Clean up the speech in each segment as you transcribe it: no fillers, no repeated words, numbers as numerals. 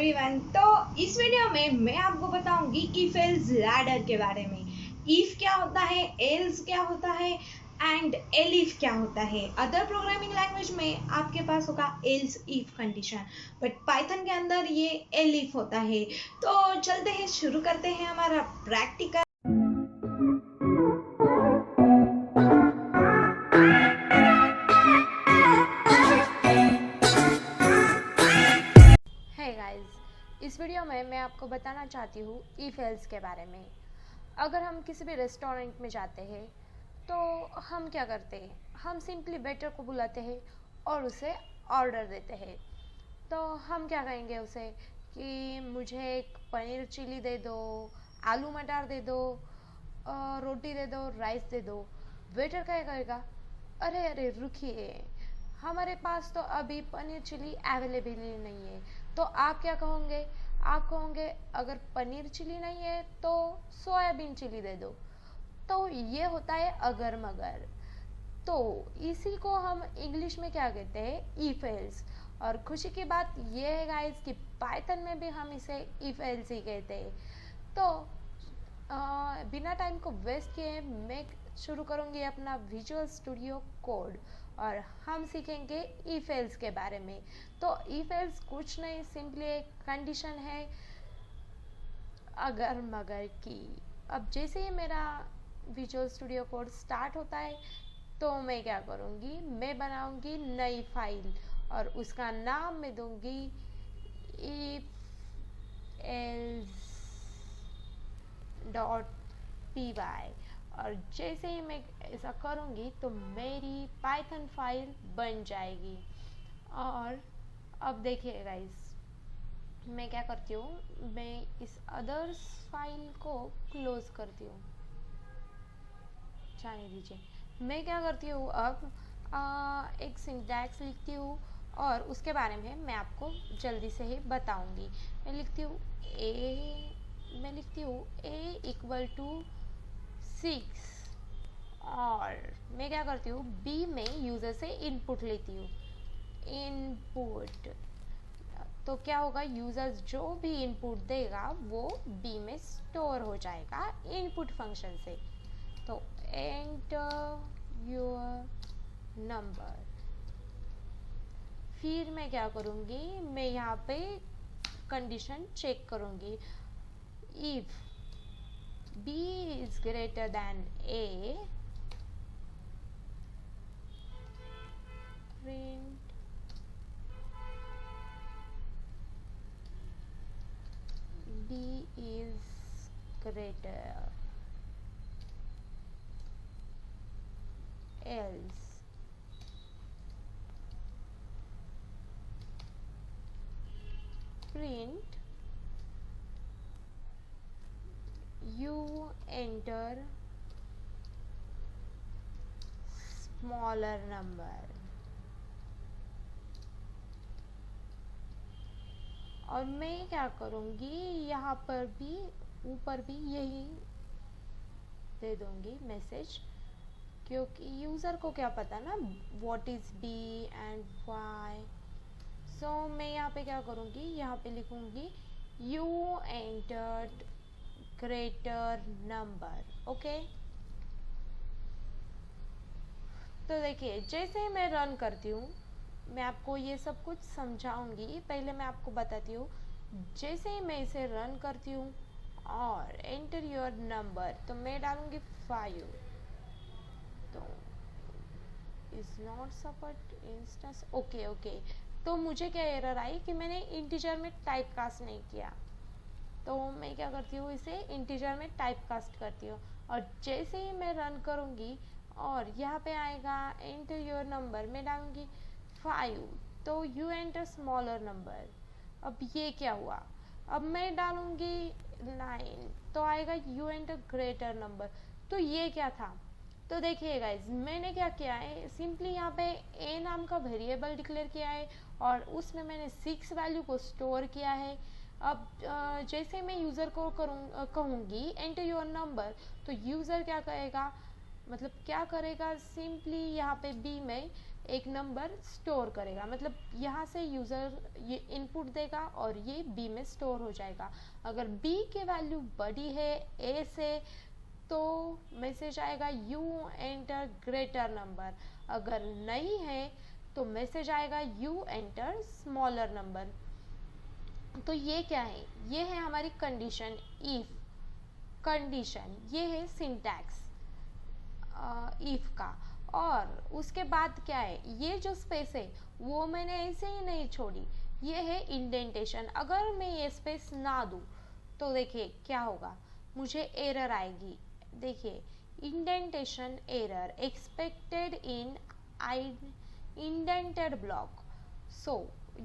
Everyone. तो इस video में मैं आपको बताऊंगी इफ एल्स लैडर के बारे में। इफ क्या होता है, एल्स क्या होता है एंड एलिफ क्या होता है। अदर प्रोग्रामिंग लैंग्वेज में आपके पास होगा else if condition, but Python के अंदर ये एलिफ होता है। तो चलते हैं, शुरू करते हैं हमारा प्रैक्टिकल। हे गाइस, इस वीडियो में मैं आपको बताना चाहती हूँ इफ एल्स के बारे में। अगर हम किसी भी रेस्टोरेंट में जाते हैं तो हम क्या करते हैं, हम सिंपली वेटर को बुलाते हैं और उसे ऑर्डर देते हैं। तो हम क्या कहेंगे उसे कि मुझे एक पनीर चिली दे दो, आलू मटर दे दो, रोटी दे दो, राइस दे दो। वेटर क्या कहेगा, अरे अरे रुकिए, हमारे पास तो अभी पनीर चिली अवेलेबल ही नहीं है। तो आप क्या कहोगे, आप कहोगे अगर पनीर चिली नहीं है तो सोयाबीन चिली दे दो। तो ये होता है अगर मगर। तो इसी को हम इंग्लिश में क्या कहते हैं, इफ एल्स। और खुशी की बात ये है गाइस कि पाइथन में भी हम इसे इफ एल्स ही कहते हैं। तो बिना टाइम को वेस्ट किए मैं शुरू करूँगी अपना विजुअल स्टूडियो कोड और हम सीखेंगे इफ एल्स के बारे में। तो इफ एल्स कुछ नहीं, सिंपली एक कंडीशन है अगर मगर की। अब जैसे ही मेरा विजुअल स्टूडियो कोड स्टार्ट होता है तो मैं क्या करूँगी, मैं बनाऊँगी नई फाइल और उसका नाम मैं दूँगी इफ एल्स .py। और जैसे ही मैं ऐसा करूँगी तो मेरी पाइथन फाइल बन जाएगी। और अब देखिए गाइस, मैं क्या करती हूँ, मैं इस अदर्स फाइल को क्लोज करती हूँ, जाने दीजिए। मैं क्या करती हूँ, अब एक सिंटैक्स लिखती हूँ और उसके बारे में मैं आपको जल्दी से ही बताऊँगी। मैं लिखती हूँ a इक्वल टू 6 और मैं क्या करती हूँ, b में यूज़र से इनपुट लेती हूँ। इनपुट तो क्या होगा, यूज़र जो भी इनपुट देगा वो b में स्टोर हो जाएगा इनपुट फंक्शन से। तो एंटर योर नंबर। फिर मैं क्या करूँगी, मैं यहाँ पे कंडीशन चेक करूँगी। If b is greater than a, print b is greater, else print you enter smaller number। और मैं क्या करूँगी, यहाँ पर भी ऊपर भी यही दे दूँगी मैसेज, क्योंकि यूज़र को क्या पता ना what is b and y. So मैं यहाँ पे क्या करूँगी, यहाँ पे लिखूँगी you entered greater number. Okay, तो देखिए जैसे ही मैं रन करती हूँ, मैं आपको ये सब कुछ समझाऊंगी। पहले मैं आपको बताती हूँ, जैसे ही मैं इसे रन करती हूँ और एंटर योर नंबर, तो मैं डालूंगी 5। तो is not support instance. Okay, तो मुझे क्या एरर आई कि मैंने इंटीजर में टाइप कास्ट नहीं किया। तो मैं क्या करती हूँ, इसे इंटीजर में टाइप कास्ट करती हूँ और जैसे ही मैं रन करूँगी और यहाँ पे आएगा एंटर योर नंबर, मैं डालूंगी 5। तो यू एंटर स्मॉलर नंबर। अब ये क्या हुआ, अब मैं डालूंगी 9 तो आएगा यू एंटर ग्रेटर नंबर। तो ये क्या था, तो देखिए गाइज, मैंने क्या किया है, सिंपली यहाँ पे a नाम का वेरिएबल डिक्लेयर किया है और उसमें मैंने 6 वैल्यू को स्टोर किया है। अब जैसे मैं यूज़र को कहूँगी एंटर योर नंबर, तो यूज़र क्या कहेगा, मतलब क्या करेगा, सिंपली यहाँ पे b में एक नंबर स्टोर करेगा, मतलब यहाँ से यूज़र ये इनपुट देगा और ये बी में स्टोर हो जाएगा। अगर बी की वैल्यू बड़ी है ए से तो मैसेज आएगा यू एंटर ग्रेटर नंबर, अगर नहीं है तो मैसेज आएगा यू एंटर स्मॉलर नंबर। तो ये क्या है, ये है हमारी कंडीशन इफ कंडीशन, ये है सिंटैक्स इफ का। और उसके बाद क्या है, ये जो स्पेस है वो मैंने ऐसे ही नहीं छोड़ी, ये है इंडेंटेशन। अगर मैं ये स्पेस ना दूँ तो देखिए क्या होगा, मुझे एरर आएगी। देखिए indentation error expected in indented block. So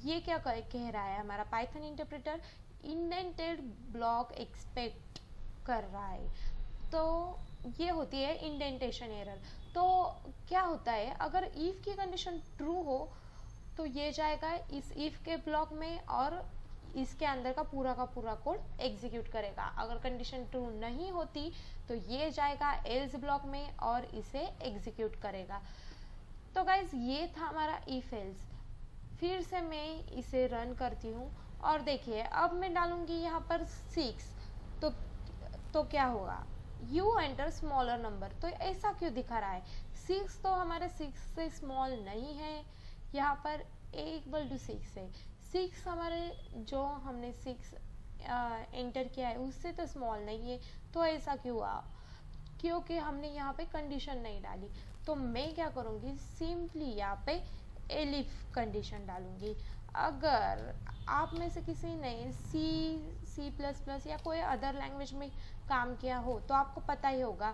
ये क्या कह रहा है हमारा Python interpreter, indented block expect कर रहा है। तो ये होती है इंडेंटेशन एरर। तो क्या होता है, अगर इफ की कंडीशन ट्रू हो तो ये जाएगा इस इफ के ब्लॉक में और इसके अंदर का पूरा कोड एग्जीक्यूट करेगा। अगर कंडीशन ट्रू नहीं होती तो ये जाएगा एल्स ब्लॉक में और इसे एग्जीक्यूट करेगा। तो गाइज ये था हमारा इफ एल्स। फिर से मैं इसे रन करती हूँ और देखिए अब मैं डालूंगी यहाँ पर 6, तो क्या होगा, यू एंटर स्मॉलर नंबर। तो ऐसा क्यों दिखा रहा है, 6 तो हमारे 6 से स्मॉल नहीं है, यहाँ पर a=6 है। 6 हमारे जो हमने 6 एंटर किया है उससे तो स्मॉल नहीं है, तो ऐसा क्यों हुआ, क्योंकि हमने यहाँ पे कंडीशन नहीं डाली। तो मैं क्या करूँगी, सिंपली यहाँ पे एलिफ कंडीशन डालूंगी। अगर आप में से किसी ने C++ या कोई अदर लैंग्वेज में काम किया हो तो आपको पता ही होगा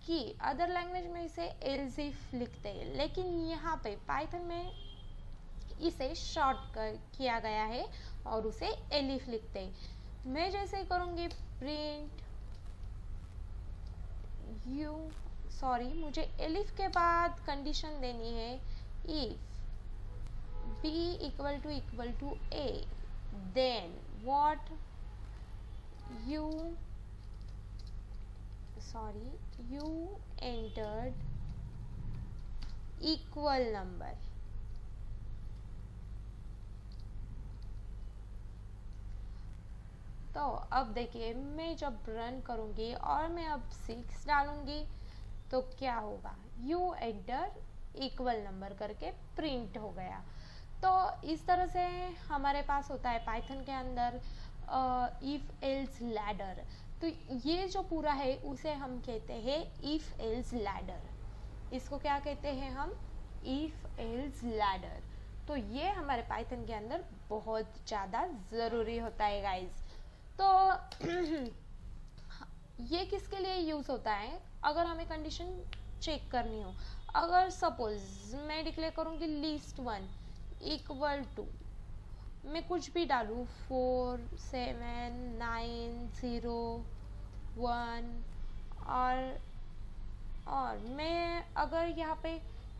कि अदर लैंग्वेज में इसे एल्स इफ लिखते हैं, लेकिन यहाँ पे पाइथन में इसे शॉर्ट किया गया है और उसे एलिफ लिखते हैं। मैं जैसे करूँगी प्रिंट मुझे एलिफ के बाद कंडीशन देनी है if b == a, then what you entered equal number। तो अब देखिए मैं जब रन करूँगी और मैं अब 6 डालूँगी तो क्या होगा, यू एंटर इक्वल नंबर करके प्रिंट हो गया। तो इस तरह से हमारे पास होता है पाइथन के अंदर इफ एल्स लैडर। तो ये जो पूरा है उसे हम कहते हैं इफ एल्स लैडर। इसको क्या कहते हैं हम, इफ एल्स लैडर। तो ये हमारे पाइथन के अंदर बहुत ज़्यादा ज़रूरी होता है गाइज। तो ये किसके लिए यूज़ होता है, अगर हमें कंडीशन चेक करनी हो। अगर सपोज मैं डिक्लेयर करूँगी लिस्ट 1 = मैं कुछ भी डालूँ 4 7 9 0 1 और मैं अगर यहाँ पे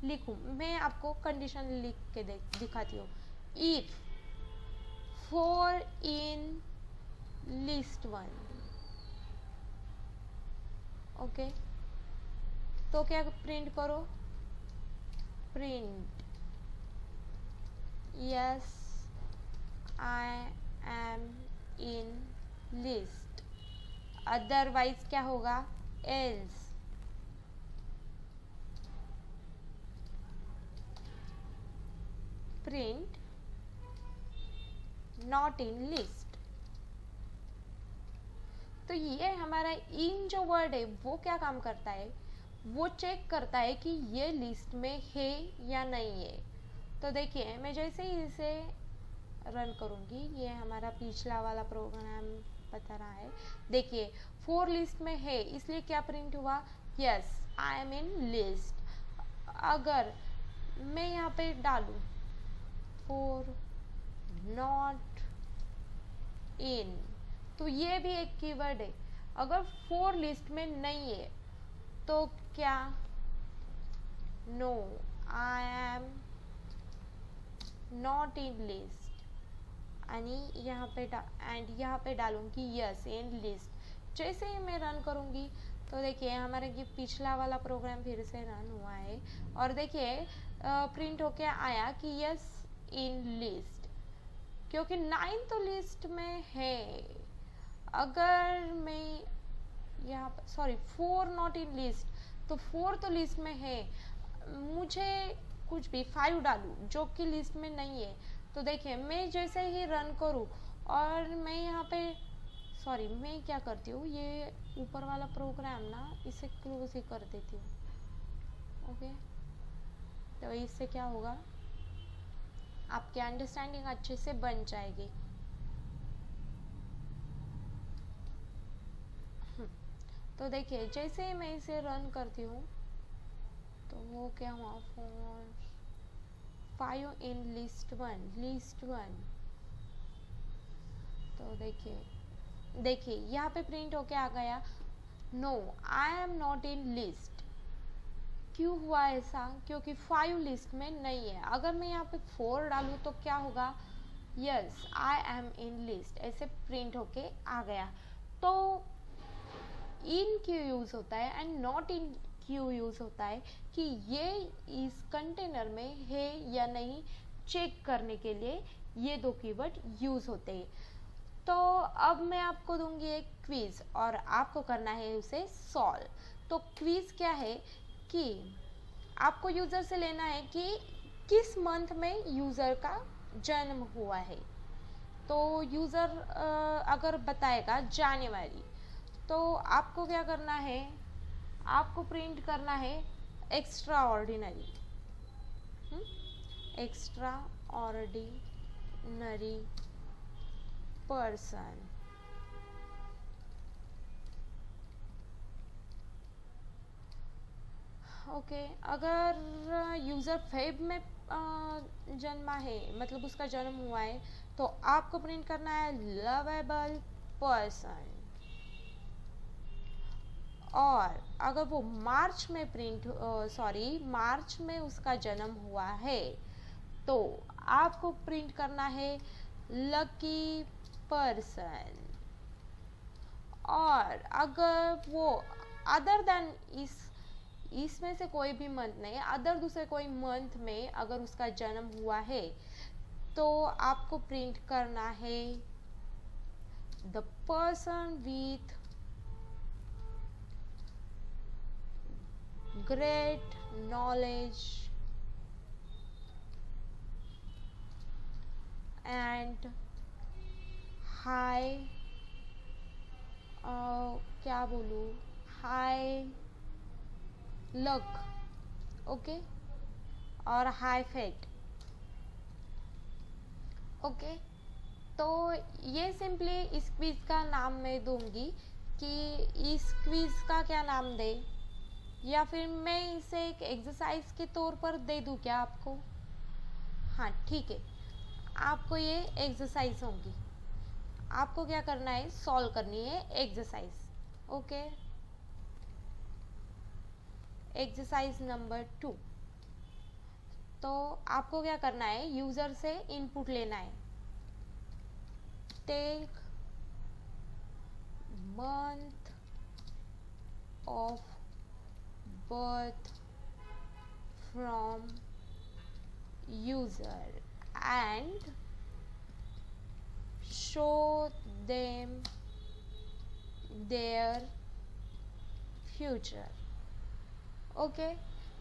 लिखूँ, मैं आपको कंडीशन लिख के दिखाती हूँ, इफ 4 इन लिस्ट 1, ओके। तो क्या प्रिंट करो, print yes I am in list, otherwise क्या होगा, else. Print not in list. तो ये हमारा इन जो वर्ड है वो क्या काम करता है, वो चेक करता है कि ये लिस्ट में है या नहीं है। तो देखिए मैं जैसे ही इसे रन करूँगी, ये हमारा पिछला वाला प्रोग्राम बता रहा है। देखिए 4 लिस्ट में है, इसलिए क्या प्रिंट हुआ, yes I am in list. अगर मैं यहाँ पे डालूँ 4 नॉट इन, तो ये भी एक कीवर्ड है। अगर 4 लिस्ट में नहीं है तो क्या, no I am not in list, यानी यहाँ पे डालूंगी यस इन लिस्ट। जैसे ही मैं रन करूँगी तो देखिए हमारा ये पिछला वाला प्रोग्राम फिर से रन हुआ है और देखिए प्रिंट होके आया कि यस इन लिस्ट, क्योंकि 9 तो लिस्ट में है। अगर मैं यहाँ पर सॉरी 4 नॉट इन लिस्ट, तो 4 तो लिस्ट में है, मुझे कुछ भी 5 डालूं जो कि लिस्ट में नहीं है। तो देखिए मैं जैसे ही रन करूँ और मैं यहाँ पे सॉरी मैं क्या करती हूँ, ये ऊपर वाला प्रोग्राम ना इसे क्लोज ही कर देती हूँ। ओके, तो इससे क्या होगा, आपकी अंडरस्टैंडिंग अच्छे से बन जाएगी। तो देखिए जैसे ही मैं इसे रन करती हूँ तो वो क्या हुआ, 5 इन लिस्ट 1। तो देखिए यहाँ पे प्रिंट होके आ गया no I am not in list. क्यों हुआ ऐसा, क्योंकि 5 लिस्ट में नहीं है। अगर मैं यहाँ पे 4 डालूँ तो क्या होगा, yes I am in list, ऐसे प्रिंट होके आ गया। तो इन क्यों यूज होता है एंड नॉट इन क्यों यूज होता है कि ये इस कंटेनर में है या नहीं चेक करने के लिए ये दो कीवर्ड यूज होते हैं। तो अब मैं आपको दूंगी एक क्विज और आपको करना है उसे सॉल्व। तो क्विज क्या है कि आपको यूजर से लेना है कि किस मंथ में यूजर का जन्म हुआ है। तो यूजर अगर बताएगा जनवरी, तो आपको क्या करना है, आपको प्रिंट करना है extra ordinary, extra ordinary person. Okay, अगर यूज़र फेब में जन्मा है, मतलब उसका जन्म हुआ है, तो आपको प्रिंट करना है लवेबल पर्सन। और अगर वो मार्च में मार्च में उसका जन्म हुआ है, तो आपको प्रिंट करना है लकी पर्सन। और अगर वो अदर देन इसमें से कोई भी मंथ नहीं, अदर दूसरे कोई मंथ में अगर उसका जन्म हुआ है, तो आपको प्रिंट करना है the person with great knowledge and high क्या बोलूँ, हाई लक, ओके, और हाई फेट। ओके, तो ये सिंपली इस क्विज का नाम मैं दूंगी कि इस क्विज का क्या नाम दे, या फिर मैं इसे एक एक्सरसाइज के तौर पर दे दूं क्या आपको। हाँ ठीक है, आपको ये एक्सरसाइज होगी, आपको क्या करना है, सॉल्व करनी है एक्सरसाइज। Okay, exercise number 2। तो आपको क्या करना है, यूजर से इनपुट लेना है, take month of birth from user and show them their future. Okay,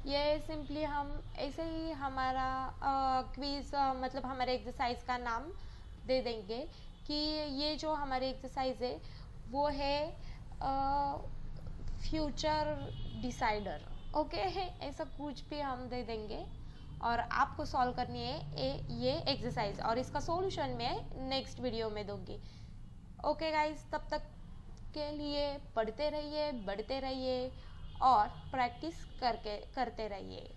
ये सिंपली हम ऐसे ही हमारा क्विज मतलब हमारे एक्सरसाइज का नाम दे देंगे कि ये जो हमारे एक्सरसाइज है वो है फ्यूचर डिसाइडर। ओके, ऐसा कुछ भी हम दे देंगे और आपको सॉल्व करनी है ये एक्सरसाइज, और इसका सॉल्यूशन मैं नेक्स्ट वीडियो में दूंगी। ओके गाइस, तब तक के लिए पढ़ते रहिए, बढ़ते रहिए और प्रैक्टिस करते रहिए।